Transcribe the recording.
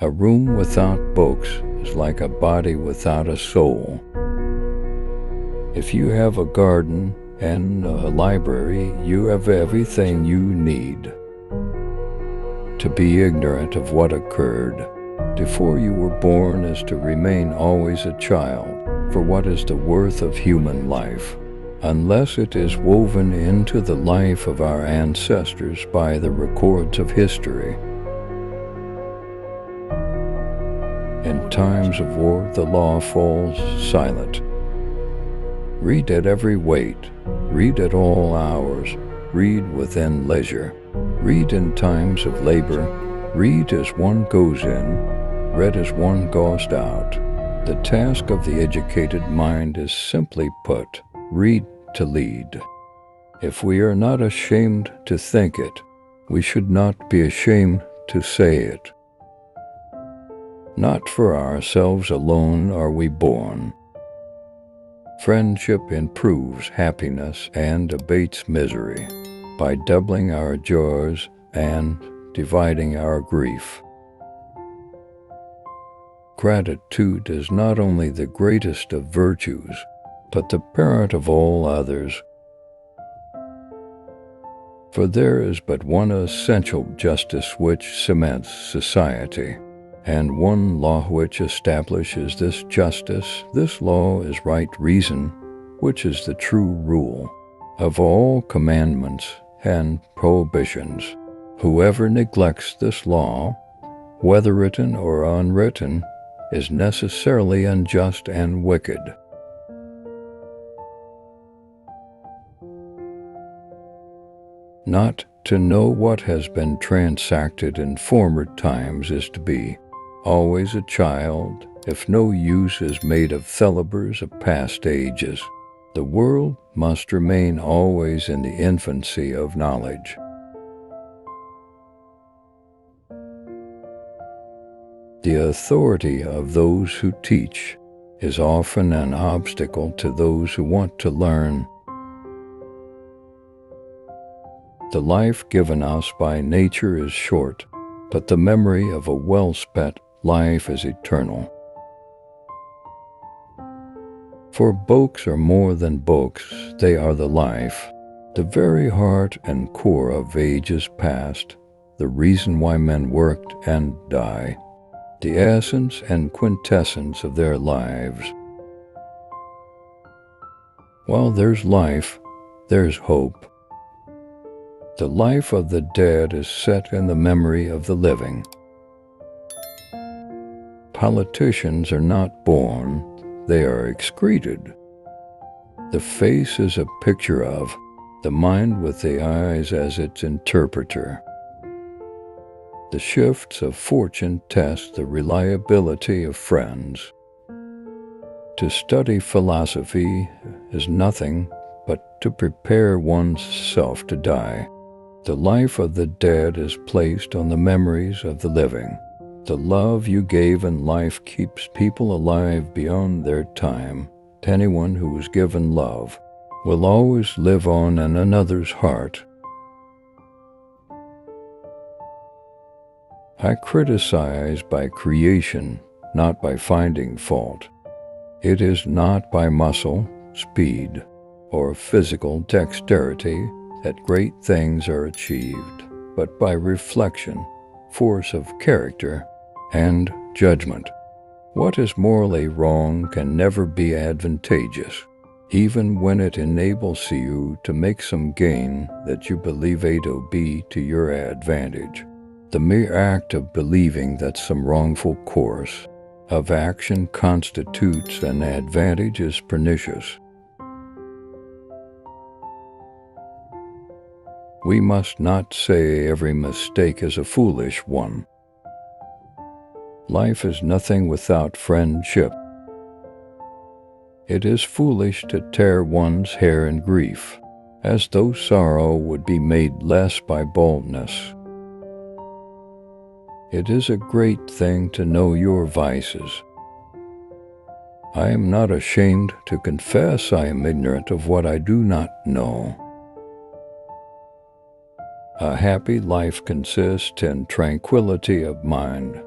A room without books is like a body without a soul. If you have a garden and a library, you have everything you need. To be ignorant of what occurred before you were born is to remain always a child, for what is the worth of human life, unless it is woven into the life of our ancestors by the records of history? In times of war, the law falls silent. Read at every weight, read at all hours, read within leisure, read in times of labor, read as one goes in, read as one goes out. The task of the educated mind is simply put, read to lead. If we are not ashamed to think it, we should not be ashamed to say it. Not for ourselves alone are we born. Friendship improves happiness and abates misery by doubling our joys and dividing our grief. Gratitude is not only the greatest of virtues, but the parent of all others. For there is but one essential justice which cements society, and one law which establishes this justice. This law is right reason, which is the true rule of all commandments and prohibitions. Whoever neglects this law, whether written or unwritten, is necessarily unjust and wicked. Not to know what has been transacted in former times is to be always a child, if no use is made of thelibers of past ages. The world must remain always in the infancy of knowledge. The authority of those who teach is often an obstacle to those who want to learn. The life given us by nature is short, but the memory of a well-spent life is eternal. For books are more than books, they are the life, the very heart and core of ages past, the reason why men worked and die, the essence and quintessence of their lives. While there's life, there's hope. The life of the dead is set in the memory of the living. Politicians are not born, they are excreted. The face is a picture of, the mind with the eyes as its interpreter. The shifts of fortune test the reliability of friends. To study philosophy is nothing but to prepare one's self to die. The life of the dead is placed on the memories of the living. The love you gave in life keeps people alive beyond their time. Anyone who is given love will always live on in another's heart. I criticize by creation, not by finding fault. It is not by muscle, speed, or physical dexterity that great things are achieved, but by reflection, force of character, and judgment. What is morally wrong can never be advantageous, even when it enables you to make some gain that you believe it to be to your advantage. The mere act of believing that some wrongful course of action constitutes an advantage is pernicious. We must not say every mistake is a foolish one. Life is nothing without friendship. It is foolish to tear one's hair in grief, as though sorrow would be made less by boldness. It is a great thing to know your vices. I am not ashamed to confess I am ignorant of what I do not know. A happy life consists in tranquility of mind,